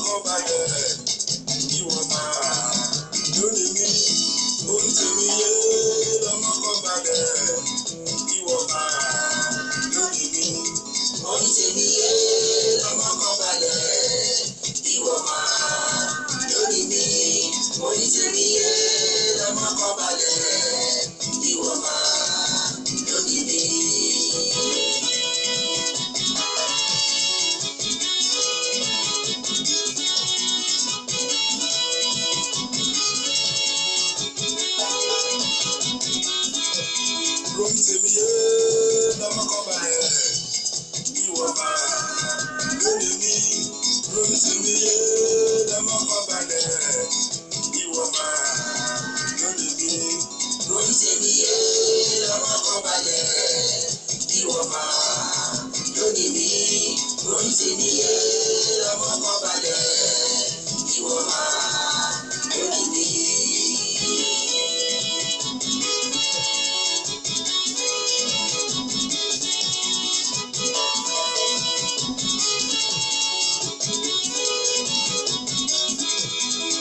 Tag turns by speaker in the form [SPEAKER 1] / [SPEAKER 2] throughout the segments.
[SPEAKER 1] kan balẹ̀ kí wọ́n máa lónìí mi orí tèmi yé lọ́mọ kan balẹ̀ kí wọ́n máa lónìí mi orí tèmi yé lọ́mọ kan balẹ̀ kí wọ́n máa lónìí mi orí tèmi yé lọ́mọ kan balẹ̀ kí wọ́n máa lónìí mi. Lórí tèmi yé lọ́mọ kan balẹ̀ kí wọ́n máa lónìí mi lórí tèmi yé lọ́mọ kan balẹ̀ kí wọ́n máa lónìí mi lórí tèmi yé lọ́mọ kan balẹ̀ kí wọ́n máa lónìí mi lórí tèmi yé lọ́mọ kan balẹ̀ kí wọ́n máa lónìí mi.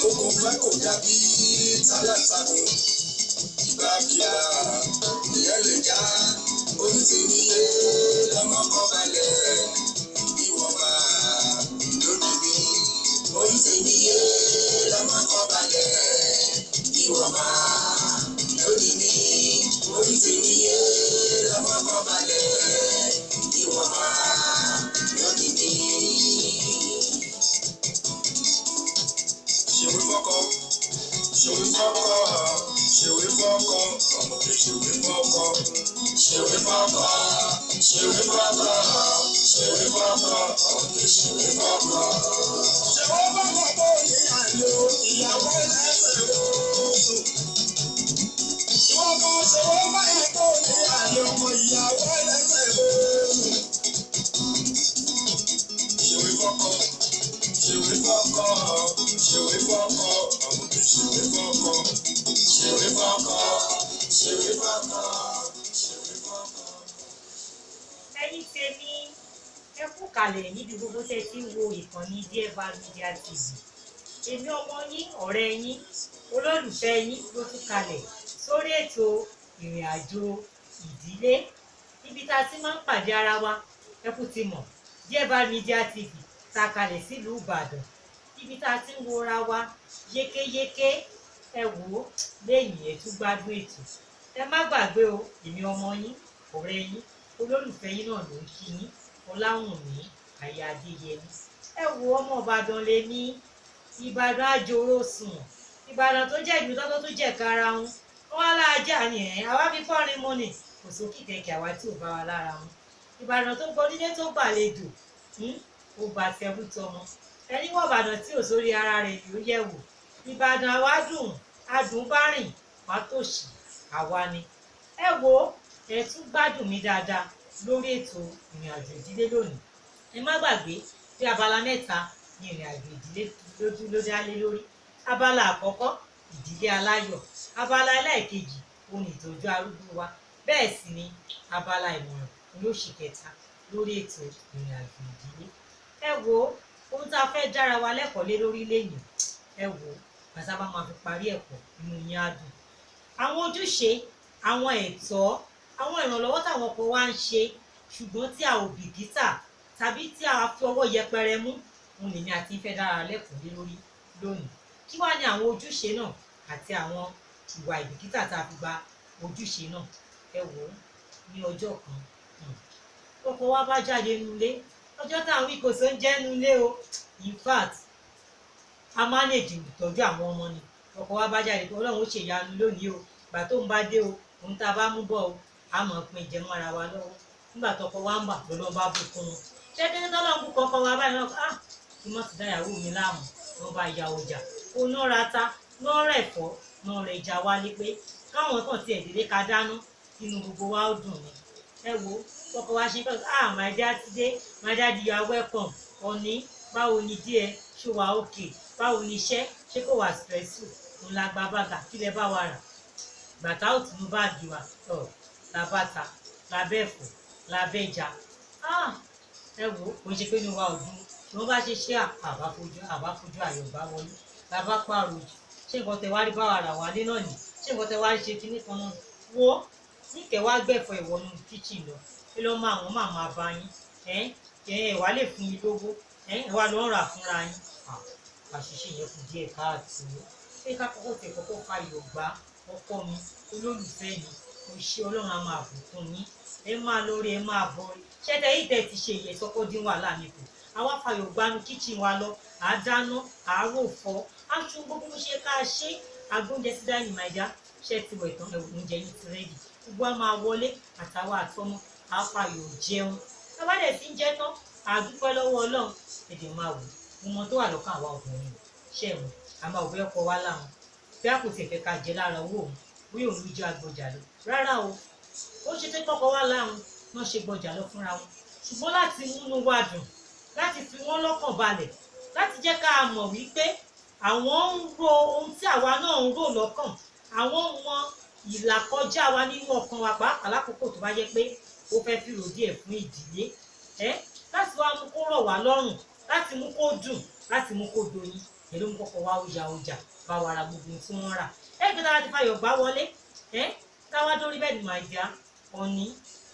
[SPEAKER 1] Ogun fẹ́ kò dàbí tálántàkùn ìgbàkíyà ìyẹn lè já orí tèmi yé lọ́mọ kan balẹ̀ kí wọ́n máa lónìí mi orí tèmi yé lọ́mọ kan balẹ̀ kí wọ́n máa lónìí mi orí tèmi yé lọ́mọ kan balẹ̀ kí wọ́n máa lónìí mi. Ṣèwé fọ́kọ, ṣèwé fọ́kọ, ṣèwé fọ́kọ, ọmọdé ṣèwé fọ́kọ, ṣèwé fọ́kọ, ṣèwé fọ́kọ, ṣèwé fọ́kọ, ọmọdé ṣèwé fọ́kọ. Ṣèwé fọ́kọ tó ní àlè ìyàwó ẹlẹ́sẹ̀ lóṣù. Ìwọ kan ṣèwé báyẹn tó ní àlè ọmọ ìyàwó ẹlẹ́sẹ̀ lóṣù. Ṣèwé fọ́kọ. Ṣèwé fọ́kọ, ṣèwé fọ́kọ, ọmọdé ṣèwé fọ́kọ, ṣèwé fọ́kọ, ṣèwé fọ́kọ, ṣèwé fọ́kọ.
[SPEAKER 2] Ẹ̀yin tèmi ẹ kú kalẹ̀ níbi gbogbo tẹ́ ti ń wo ìkànnì Dearval Media TV. Èmi ọmọ yín, ọ̀rẹ́ yín, olólùfẹ́ yín ló tún kalẹ̀ sórí ètò ìrìn àjò ìdílé. Níbi tá a ti máa ń pàdé ara wa, ẹ kú ti mọ̀, Dearval Media TV ta kalẹ̀ sílùú Ìbàdàn. Ibi tá a ti ń wora wa yékéyéké ẹ wò ó lẹ́yìn ẹ̀ tún gbádùn ètò. Ẹ má gbàgbé o, èmi ọmọ yín, ọ̀rẹ́ yín, olólùfẹ́ yín náà ló ń kí yín, Ọláwùnmí Aya Adéyẹmí. Ẹ wo ọmọ Ìbàdàn lè ní Ìbàdàn àjòrò sùn. Ìbàdàn tó jẹ́ ìlú tọ́tọ́ tó jẹ́ kára wọn. Wọ́n wá láàjà ni àwa fi fọ́rin mọ́ ni kò sókè kẹ̀kẹ́ àwa tí ò bá wa lára wọn. Ìbàdàn tó gbọ́dílé tó gbàlejò ó gba tẹrú tọmọ. Ẹni wọ Ìbàdàn tí ò sórí ara rẹ̀ yóò yẹ̀ wò. Ìbàdàn àwa dùn adùn bá rìn wá tòṣì àwa ni. Ẹ wo ẹ tún gbádùn mi dáadáa lórí ètò ìrìn àjò ìdílé lónìí. Ẹ má gbàgbé pé abala mẹ́ta ni ìrìn àjò ìdílé ló dá lé lórí. Abala àkọ́kọ́ ìdílé aláyọ̀, abala ẹlẹ́ẹ̀kejì ohun ìtọ́jú arúgbó wa, bẹ́ẹ̀ sì ni abala ìmọ̀ràn olóṣì kẹta lórí ètò ìrìn àjò ìdílé. Ẹ wo ohun tá a fẹ́ dára wa lẹ́kọ̀ọ́ lé lórí lẹ́yìn. Ẹ wo bàtà bá máa fi parí ẹ̀kọ́ inú yín á dùn. Àwọn ojúṣe, àwọn ẹ̀tọ́, àwọn ìrànlọ́wọ́ táwọn ọkọ wa ń ṣe ṣùgbọ́n tí a ò bìkítà tàbí tí a fi ọwọ́ yẹpẹrẹ mú, òun lèmi àti fẹ́ dára lẹ́kọ̀ọ́ lé lórí lónìí. Kí wá ní àwọn ojúṣe náà àti àwọn ìwà ìbìkítà tá a fi gba ojúṣe náà. Ẹ wo ní ọjọ́ kan ọkọ wa bá jáde nulé, ọjọ́ táwọn wí kò só ń jẹ́ nulé o. In fact a manage ìtọ́jú àwọn ọmọ ni. Ọkọ wa bá jáde pé Ọlọ́run ó ṣe ìyanu lónìí o, ìgbà tó ń bá dé o, ohun tá a bá mú bọ̀ o, a mọ̀ pé jẹun ara wa lọ́wọ́. Nígbà tọkọ wa ń bà lọ́lọ́ bá bùkún wọn. Ṣé kí ní tọ́lọ́ ń bùkún ọkọ wa báyìí náà kí mọ̀ sí dáyàwó mi láàmú. Wọ́n bá ya ọjà ó ná ra ta ná rẹ̀ fọ́ ná rẹ̀ já wálé pé káwọn kan tiẹ̀ délé ká dáná inú gbogbo wa ó dùn ni. Ẹ wo ọkọ wa ṣe pé my dad today, my dad you are welcome. Ọ̀ní báwo ni díẹ̀ ṣó wa òkè, báwo ni iṣẹ́ ṣé kò wà stressful. Òun la gba bàgà kí lẹ bá wa rà. Bàtà ò tún báàgì wa la bàtà la bẹ́ẹ̀fọ́ la bẹ́ẹ̀jà. Ẹ wo kò ṣe pé ní wa ò dùn wọ́n bá ṣe ṣe àbá fojú ayọ̀ bá wọlé làbá pààrọ̀ jù ṣé nǹkan tẹ wá rí báwa rà wálé náà nì ṣé nǹkan tẹ wá rí ṣe kinní kan náà wo níkẹ́ wá gbẹ̀fọ́ ìwọ̀nù kíchìn lọ kí ló máa wọ́n máa bá yín ẹ̀ wá lè fún mi lówó ẹ̀ wá lọ́ rà fúnra yín àṣìṣe yẹn kù díẹ̀ káàtó pé ká kọ́kọ́ tẹ̀ kọ́kọ́ fayọ̀ gbá ọkọ mi olólùfẹ́ mi mo ṣe ọlọ́run á máa bùkún yín ẹ máa lórí ẹ máa bọ̀ ṣẹ́tẹ̀ yìí tẹ̀ ti ṣe ìyẹn sọ́kọ́ dín wàhálà mi kù àwa fayọ̀ gbanu kíchìn wa lọ à á dáná à á rò fọ́ aṣọ gbogbo bó ṣe ká ṣe agbóúnjẹ sí dáìní màìdá ṣe ti wẹ̀ tán ẹ̀wọ̀n oúnjẹ yìí ti rẹ́dì gbogbo á máa wọlé àtàwọn àtọmọ à á fayọ̀ jẹun tábàdẹ̀ sí ń jẹ́ tán à á dúpẹ́ lọ́wọ́ ọlọ́run ẹ̀dẹ̀ máa wò mo mọ tó wà lọ́kàn àwa obìnrin ṣe mọ̀ àmọ́ òbí ọkọ wa láwọn bí a kò tẹ̀ fẹ́ ká jẹ lára owó òun bóyá òun ló jẹ́ agbọjà lọ rárá o ó ṣe tẹ́ kọ́kọ́ wá láwọn wọ́n ṣe gbọjà lọ fúnra wọn ṣùgbọ́n láti múnú wa dùn láti fi wọ́n lọ́kàn balẹ̀ láti jẹ́ ká mọ̀ wípé àwọn ń ro ohun tí àwa náà ń rò lọ́kàn àwọn mọ ìlàkọjá wa nínú ọkàn wa pàápàá lákòókò tó bá jẹ́ pé ó fẹ́ fi rò díẹ̀ fún ìdílé láti wá mú kó rọ̀ wá lọ́rùn láti mú kó dùn láti mú kó doyin èló mú kọ́kọ́ wá ọjà bá wa ra gbogbo tí wọ́n rà gbé táwa ti fayọ̀ gbá wọlé táwa dórí bẹ́ẹ̀ ni màá já ọ̀ní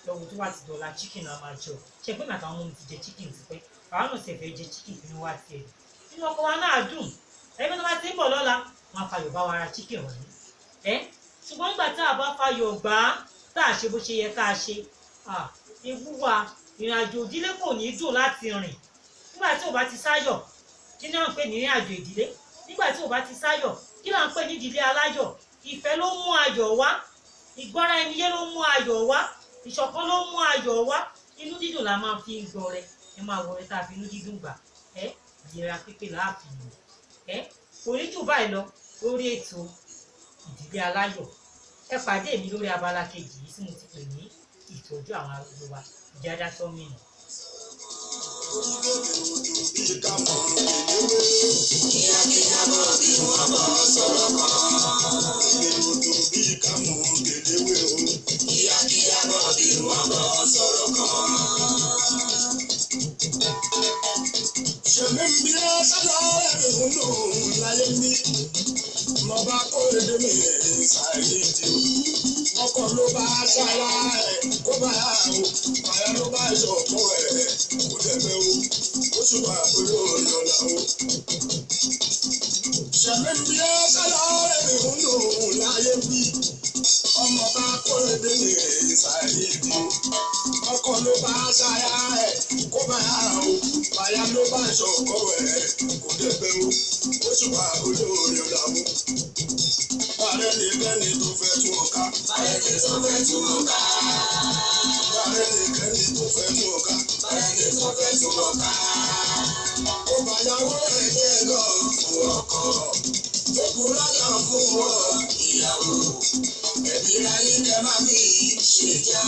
[SPEAKER 2] lọ́wọ́ tó wà ti dọ̀la chicken náà máa jọ ṣe pé màtà àwọn ọmọ mi ti jẹ chicken ti pẹ́ àwọn náà ṣe fẹ́ jẹ chicken tí wọ́n wá tiẹ̀ nínú ọkọ wa náà dùn ẹgbẹ́ tó bá ti ń bọ̀ lọ́la wọn fayọ̀ bá wa ra chicken wọ̀nyí ṣùgbọ́n nígbà tá a bá fayọ̀ gbá tá a ṣe bó ṣe yẹ ká a ṣe ewu wa ìrìn àjò ìdílé kò ní dùn láti rìn nígbà tí ò bá ti sáyọ̀ kí ni à ń pè ní ìrìn àjò ìdílé nígbà tí ò bá ti sáyọ̀ kí là ń pè ní ìdílé aláyọ̀ ìfẹ́ ló mú ayọ̀ wá ìgbọ́ra ẹni yé ló mú ayọ̀ wá ìṣọ̀kan ló mú ayọ̀ wá inú dídùn la máa fi gbọ́ rẹ ẹ máa wọlé tá a fi inú dídùn gbà ìlera pípé láàfin kò ní jù báyìí lọ lórí ètò ìdílé aláyọ̀ ẹ pàdé mi lórí abala kejì yìí tí mo ti pè ní ìtọ́jú àwọn arúgbó wa ìjádá tọ́mìnì.
[SPEAKER 1] Ọkọ ló bá ṣáyà kó bá yà ó bàyà ló bá yọ ọkọ kó dẹ̀bẹ̀ o ó ṣùgbọ́n àpérò ìyọ̀lá o. Ṣẹ̀mí bí ẹ ṣáyà ń lò ó láyé bí ọmọ bá kó èdè ní ìsàlẹ̀ ìdí o. Ọkọ ló bá ṣáyà kó bá yà ó bàyà ló bá yọ ọkọ kó dẹ̀bẹ̀ o ó ṣùgbọ́n àpérò ìyọ̀lá o. Bàrẹ̀ nìkẹ́ni tó fẹ́ tún ọ̀ka. Bàrẹ̀ ni tó fẹ́ tún ọ̀ka. Bàrẹ̀ nìkẹ́ni tó fẹ́ tún ọ̀ka. Bàrẹ̀ ni tó fẹ́ tún ọ̀ka. Ó bàyàwó ẹ̀jẹ̀ lọ fún ọkọ. Ó kú lọ́yọ̀ fún ọ ìyàwó. Ẹ̀bí ayé kẹ́ máa fi ṣèjà.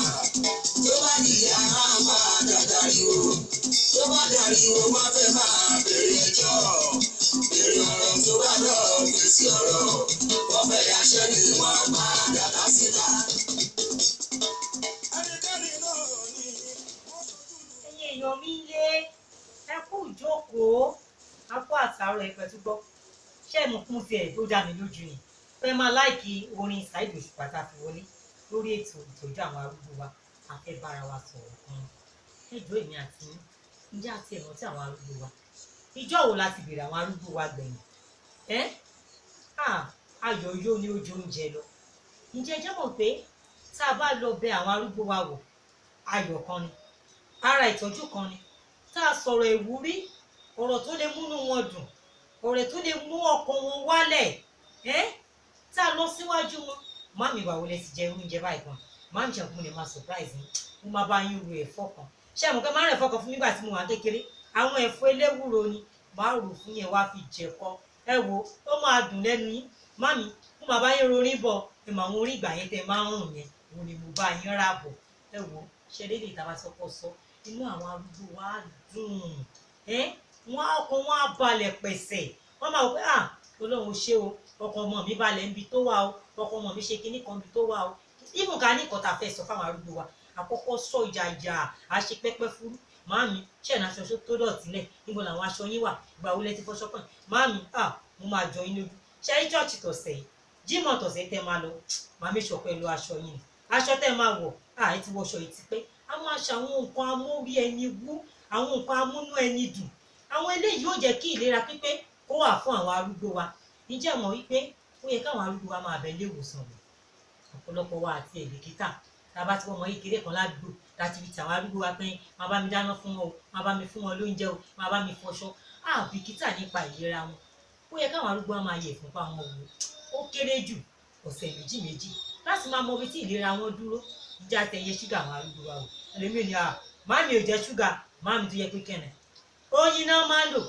[SPEAKER 1] Tó bá dìyà máa padà dariwo. Tó bá dariwo máa fẹ́ máa bèrè ẹjọ́. Bèrè ọ̀rọ̀ tó bá lọ fèsì ọ̀rọ̀. Wọ́n fẹ́ yaṣẹ́ ni wọ́n padà lásìkò.
[SPEAKER 2] ẹ̀yin èèyàn mi lé ẹ kú ìjókòó a kú àtàrọ ẹ̀pẹ̀ tó gbọ́ ṣé mo kún tiẹ̀ tó dá mi lójú ni fẹ́ máa láìkí orin Saheed Òṣùpá tá a fi wọlé lórí ètò ìtọ́jú àwọn arúgbó wa a fẹ́ bára wa sọ̀rọ̀ kan ẹjọ́ èmi àti ǹjẹ́ àti ẹ̀mọ́ tí àwọn arúgbó wa ìjọ́ wo láti bèrè àwọn arúgbó wa gbẹ̀yìn ayọ̀ yóò ní ojú oúnjẹ lọ ǹjẹ́ jẹ́ mọ̀ pé tá a bá lọ bẹ àwọn arúgbó wa wò ayọ̀ kan ni ara ìtọ́jú kan ni tá a sọ̀rọ̀ ìwúrí ọ̀rọ̀ tó lè múnú wọn dùn ọ̀rọ̀ tó lè mú ọkàn wọn wálẹ̀ tá a lọ síwájú wọn màmí ìwà wo lẹ ti jẹ oúnjẹ báyìí kan màmí jẹ fún mi máa surprise mi mo máa bá yín ro ẹ̀fọ́ kan ṣé àmọ́ pé máa ń rẹ̀ ẹ̀fọ́ kan fún mi nígbà tí mo wà kékeré àwọn ẹ̀fọ́ eléwúro ni máa rò fún yẹn wá fi jẹ̀kọ ẹ wo ó máa dùn lẹ́nu yín mami mo máa bá yín rorin bọ̀ ẹ mọ àwọn orí ìgbà yẹn tẹ máa ń rùn yẹn òun ni mo bá yín rà bọ̀ ẹ wo ṣe déédéé ìta bá sọpọ̀ sọ inú àwọn arúgbó wa dùn wọn ọkàn wọn á balẹ̀ pẹ̀sẹ̀ wọn máa wọ pé Ọlọ́run ṣé o ọkàn ọmọ mi balẹ̀ níbi tó wà o ọkàn ọmọ mi ṣe kinní kan níbi tó wà o even ká ní nǹkan tá a fẹ́ sọ fáwọn arúgbó wa àkọ́kọ́ sọ ìjàjà àṣepẹ́pẹ́ fúrú màámi ṣé ẹ̀ ní aṣọ tó dọ̀tí lẹ̀ níbo làwọn aṣọ yín wà ìgbà wo lẹ ti fọṣọ kàn màámi mo máa jọ yín lójú ṣé rí chọ́ọ̀chì tọ̀sẹ̀ yìí jímọ̀ tọ̀sẹ̀ tẹ́ máa lọ màámi sọ pé lo aṣọ yín aṣọ tẹ́ máa wọ̀ ẹ ti wọṣọ yìí ti pé a máa ṣe àwọn nǹkan amórí ẹni wú àwọn nǹkan amúnú ẹni dùn àwọn eléyìí yóò jẹ́ kí ìlera pípé kó wà fún àwọn arúgbó wa ǹjẹ́ mọ̀ wípé ó yẹ káwọn arúgbó wa máa bẹ ilé ìwòsàn wò ọ̀pọ̀lọpọ̀ wa àti èdèkítà tá a bá ti wọ́n mọ kékeré kan ládùúgbò láti fi tàwọn arúgbó wa pé máa bá mi dáná fún wọn o máa bá mi fún wọn lóúnjẹ o máa bá mi fọṣọ àbìkítà nípa ìlera wọn ó yẹ káwọn arúgbó wa máa yẹ ìfúnpá wọn wò ó kéré jù ọ̀sẹ̀ méjì láti máa mọ ibi tí ìlera wọn dúró ìjà tẹ̀yẹ ṣúgà àwọn arúgbó wa wò ẹlẹ́mìí ni màámi ò jẹ ṣúgà màámi tó yẹ pé kẹ́nẹ̀ oyin náà máa lò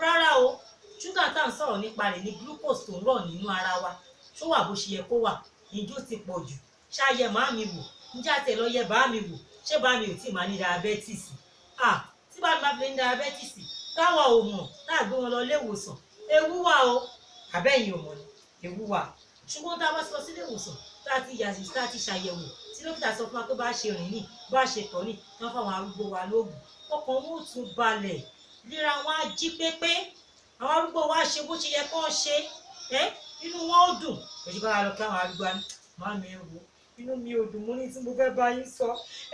[SPEAKER 2] rárá o ṣúgà tá à ń sọ̀rọ̀ nípa rẹ̀ ní glucose tó ń rọ̀ nínú ara wa ṣó wà bó ṣe yẹ kó wà ìjó ti pọ̀ jù ṣáyẹ màámi wò ǹjẹ́ àtẹ̀ lọ yẹ bàámi wò ṣé bàámi ò tí ì máa ní diabetes tí bàámi bá fi ní diabetes táwa ò mọ̀ tá a gbé wọn lọ ilé ìwòsàn ewu wà o àbẹ́yìn ò mọ̀ ni ewu wà ṣùgbọ́n tá a bá sọ sí ilé ìwòsàn tá a ti yàtì tá a ti ṣàyẹ̀wò tí dókítà sọ fún wa pé bá a ṣe rìn ní bá a ṣe tọ̀ ní wọ́n fáwọn arúgbó wa lóògùn ọkàn wọn ò tún balẹ̀ ìlera wọn á jí pépé àwọn arúgbó wa ṣe bó ṣe yẹ kó ṣe inú wọn ó dùn òṣì bá lọ kí àwọn arúgbó wa máa mi wò inú mi ò dùn mo ní tí mo fẹ́ bá yín sọ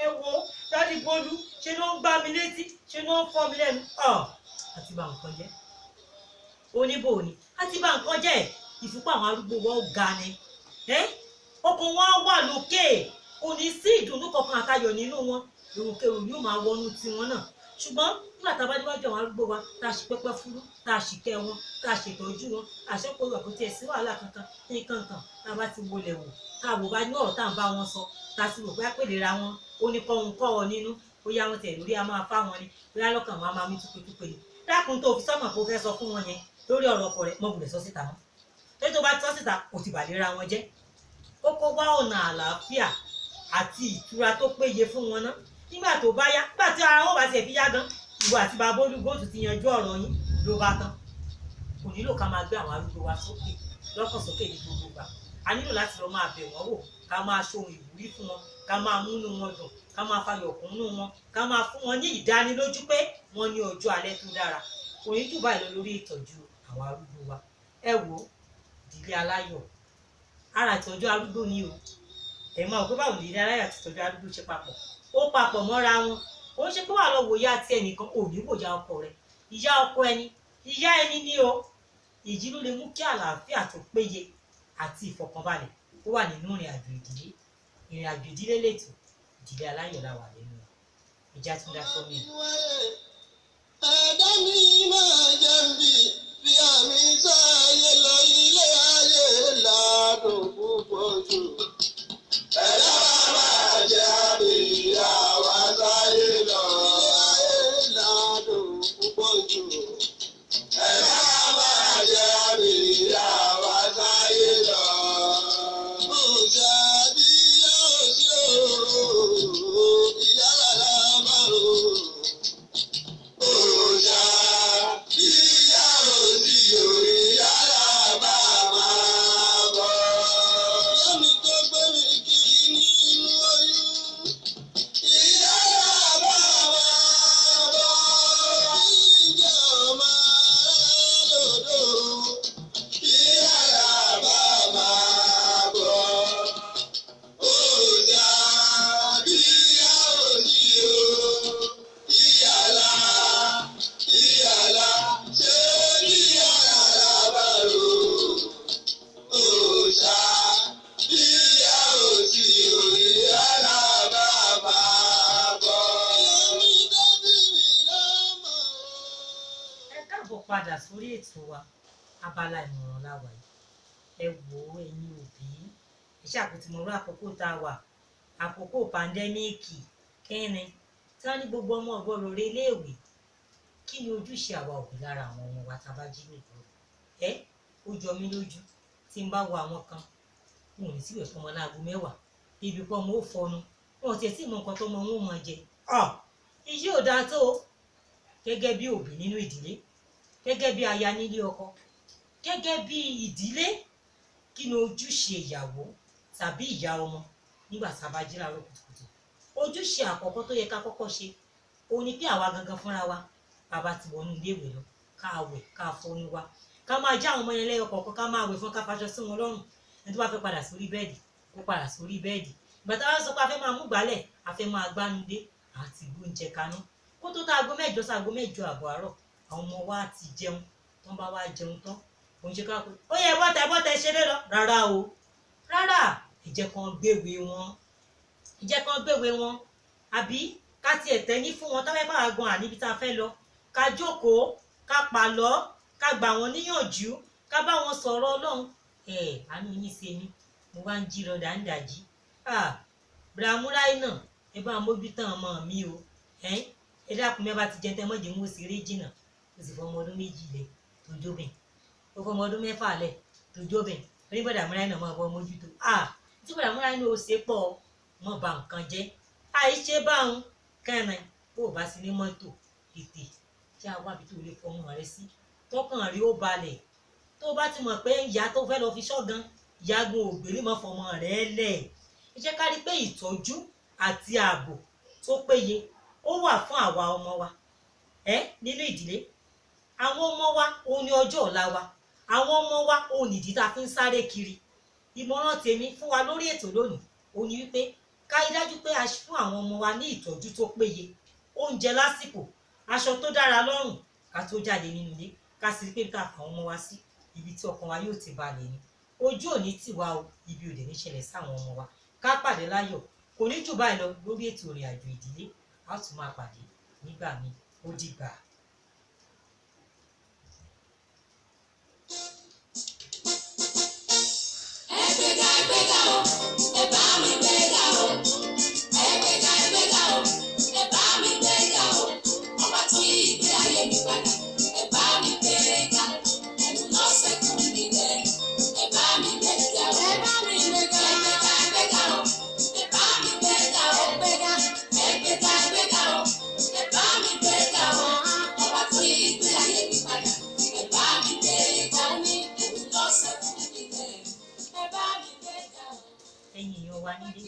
[SPEAKER 2] ẹ wo dádì Bólú ṣe ló ń gbá mi létí ṣe ló ń fọ́ mi lẹ́nu àti bá nǹkan jẹ́ oníbò ni àti bá nǹkan jẹ́ ìfúnpá àwọn arúgbó wọn ó ga ni ọkàn wọn á wà lókè kò ní sí ìdùnnú kankan àtayọ̀ nínú wọn èròkèrò yóò máa wọnú tiwọn náà ṣùgbọ́n nígbà tá a bá déwájú àwọn arúgbó wa tá a ṣe pẹ́pẹ́ fúrú tá a ṣìkẹ́ wọn tá a ṣètọ́jú wọn àṣepọ̀ ìwà kò tiẹ̀ sí wàhálà kankan ní kankan tá a bá ti wọlé wò tá a wò bá ní ọ̀rọ̀ tá à ń bá wọn sọ tá a sì wò pé àpèlera wọn ó ní kọ́hún kọ́ ọ nínú bóyá wọn tẹ̀ lórí a máa fá wọn ni bóyá lọ́kàn wọn a máa mí túpetúpe ni dákun tó fi sọ́mọ̀ kó fẹ́ sọ fún wọn yẹn lórí ọ̀rọ̀ ọkọ rẹ̀ mọ́ bùrẹ̀ sọ síta mọ́ lórí tó bá sọ síta kò ti bàlera wọn jẹ́ kókó wá ọ̀nà àlàáfíà àti ìtura tó péye fún wọn ná nígbà tó bá yá nígbà tí ara wọn bá tiẹ̀ fi yá gan ìwọ àti bàbá olúgbòtù ti yanjú ọ̀rọ̀ yín ló bá tán kò nílò ká máa gbé àwọn arúgbó wa sókè lọ́kàn sókè ní gbogbo ìgbà a nílò láti lọ máa bẹ̀ wọ́n wò ká máa ṣohun ìwúrí fún wọn ká máa múnú wọn dùn ká máa fayọ̀ kúnnú wọn ká máa fún wọn ní ìdánilójú pé wọ́n ní ọjọ́ alẹ́ tó dára kò ní jù báyìí lọ lórí ìtọ́jú àwọn arúgbó wa ẹ wò ìdílé aláyọ̀ ara ìtọ́jú arúgbó ni o ẹ máa wò pé báwo ìdílé aláyọ̀ àti ìtọ́jú arúgbó ṣe papọ̀ ó papọ̀ mọ́ra wọn ó ń ṣe pé wà lọ wò ìyá àti ẹnìkan ò ní wò ìyá ọkọ rẹ ìyá ọkọ ẹni ìyá ẹni ní o ìjì ló lè mú kí àlàáfíà tó péye àti ìfọ̀kànbalẹ̀ ó wà nínú ìrìn àjò ìdílé lẹ́tọ̀ ìdílé aláyọ̀ la wà lẹ́nu ìjà tún dá tó mi.
[SPEAKER 1] ẹ̀dá mi máa jẹ́ bí fi àmì sáyé lọ ilé ayé ládùn púpọ̀ jù. ẹ̀dá máa jẹ́ àbí àwa sáyé lọ ilé ayé ládùn púpọ̀ jù. ẹ̀dá máa jẹ́ àbí àwa sáyé lọ. Òòṣà bí yóò ṣe òòrùn ìyá làlá máa rò. Òòṣà bí yóò ṣe òòrùn ìyá làbá máa bọ̀. Ìyá mi tó gbé mi kiri nínú oyún. Ìyá làbá máa bọ̀. Ìjà máa lòdò. Ìyá làbá máa bọ̀. Òòṣà bí yóò ṣe òòrùn ìyàlá ṣe ní ìyàlá bá rò. Òòṣà bí yóò ṣe òòrùn ìyàlá bá máa bọ̀. Èmi tó bí mi lọ́mọ.
[SPEAKER 2] ẹ káàbọ̀ padà sórí ètò wa abala ìmọ̀ràn láwa yìí ẹ wò ó ẹ̀yin òbí ẹ ṣàkótìmọ̀rú àkókò tá a wà àkókò pàndẹ́míìkì kẹrin tí wọ́n ní gbogbo ọmọ ọgbọ́rọ̀ rẹ iléèwé kí ni ojúṣe àwa òbí lára àwọn ọmọ wa tá a bá jí nìkan ó jọ mí lójú tí n bá wo àwọn kan wọn ò ní síwèé fọmọ láago mẹ́wàá ibi pọ́ mo ó fọnu wọn ò tiẹ̀ tí mọ nǹkan tó mọ wọn ò mọ jẹ iṣẹ́ ò dáa tó gẹ́gẹ́ bí òbí nínú ìdílé gẹ́gẹ́ bí aya nílé ọkọ gẹ́gẹ́ bí ìdílé kí ni ojúṣe ìyàwó tàbí ìyá ọmọ nígbà tá a bá jí láàárọ̀ kùtùkùtù ojúṣe àkọ́kọ́ tó yẹ ká kọ́kọ́ ṣe òun ni pé àwa gangan fúnra wa bàbá ti wọnú ilé ìwẹ̀ lọ ká wẹ̀ ká fọnú wa ká máa já àwọn ọmọ yẹn lẹ́yọ kọ̀ọ̀kan ká máa wẹ̀ fún ká faṣọ sí wọn lọ́rùn ẹni tó bá fẹ́ padà sórí bẹ́ẹ̀dì kó padà sórí bẹ́ẹ̀dì ìgbà tá a bá sọ pé a fẹ́ máa mú gbálẹ̀ a fẹ́ máa gbánudé àti gbóúnjẹ kaná kó tó tá aago 6 sí aago 6 àbọ̀ àárọ̀ àwọn ọmọ wa ti jẹun tán bá wá jẹun tán òun ṣe ká pé ó yẹ bọ́tẹ̀ ṣeré lọ rárá o rárá ìjẹ́ kan gbéwé wọn àbí ká tiẹ̀ tẹ́ní fún wọn táwọn ẹ̀pá àgbọn àníbi tá a fẹ́ lọ ká jókòó ká pàlọ́ ká gbà wọ́n níyànjú ká bá wọn sọ̀rọ̀ Ọlọ́run àánú yín ṣe mí mo wá ń jí lọ dáńdájí bramúráì náà ẹ bá mójútó ọmọ mi o ẹ dákun mi bá ti jẹ tẹmọ́jì mú sí eré jìnnà ó sì fọmọ ọdún 2 lẹ tó jóbìn ó fọmọ ọdún 6 lẹ tó jóbìn oníbọ̀dà múráì náà máa bọ́ mójútó tí bọ̀dà múráì náà ó ṣe pọ̀ mọ́ ba nǹkan jẹ́ àìṣe báwọn kẹ́rin bó o bá sí ní mọ́tò tètè já wábi tó lè fọmọ rẹ sí tọkàn rí ó balẹ̀ tó bá ti mọ̀ pé ìyá tó fẹ́ lọ fi ṣọ́gan ìyágun ògbélé mọ́ fọmọ rẹ lẹ̀ ẹ jẹ́ ká rí pé ìtọ́jú àti ààbò tó péye ó wà fún àwa ọmọ wa nínú ìdílé àwọn ọmọ wa òun ni ọjọ́ ọ̀la wa àwọn ọmọ wa òun nìdí tá a fi ń sáré kiri ìmọ̀ràn tèmi fún wa lórí ètò lónìí òun ni wípé ká rí dájú pé a fún àwọn ọmọ wa ní ìtọ́jú tó péye oúnjẹ lásìkò aṣọ tó dára lọ́rùn ká tó jáde nínú ilé ká sì rí pé ká fà àwọn ọmọ wa sí ibi tí ọkàn wa yóò ti balẹ̀ ni ojú òní tiwa o ibi òde ní ṣẹlẹ̀ sáwọn ọmọ wa ká pàdé láyọ̀ kò ní jù báyìí lọ lórí ètò ìrìn àjò ìdílé a ó tún máa pàdé nígbà míì ó dìgbà.
[SPEAKER 1] Ẹgbẹ́ga o, ẹ bá mi gbéga o. Ẹgbẹ́ga o, ẹ bá mi gbéga o. Ọba tó yí ìgbé ayé mi padà, ẹ bá mi gbéga. Ẹnu lọ́sẹ̀ kún mi lẹ̀, ẹ bá mi gbéga o. Ẹ bá mi gbéga. Ẹgbẹ́ga o, ẹ bá mi gbéga o. Ẹgbẹ́ga o, ẹ bá mi gbéga o. Ọba tó yí ìgbé ayé mi padà, ẹ bá mi gbéga o. Ẹnu lọ́sẹ̀ kún mi lẹ̀.
[SPEAKER 2] Ẹ̀yin èèyàn wa nílé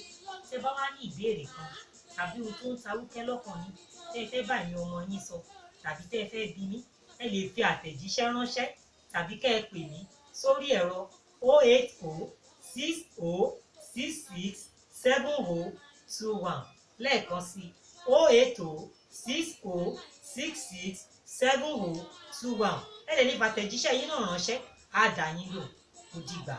[SPEAKER 2] tẹ́ bá wá ní ìbéèrè kan tàbí ohun tó ń tawúkẹ́ lọ́kàn yín tẹ́ ẹ fẹ́ bá ẹ̀yin ọmọ yín sọ tàbí tẹ́ ẹ fẹ́ bi mí ẹ lè fi àtẹ̀jíṣẹ́ ránṣẹ́ tàbí kẹ́ ẹ pè mí sórí ẹ̀rọ 08060667021 lẹ́ẹ̀kan sí 08060667021 ẹ lè ní àtẹ̀jíṣẹ́ yín náà ránṣẹ́ á dá yín lò ó dìgbà.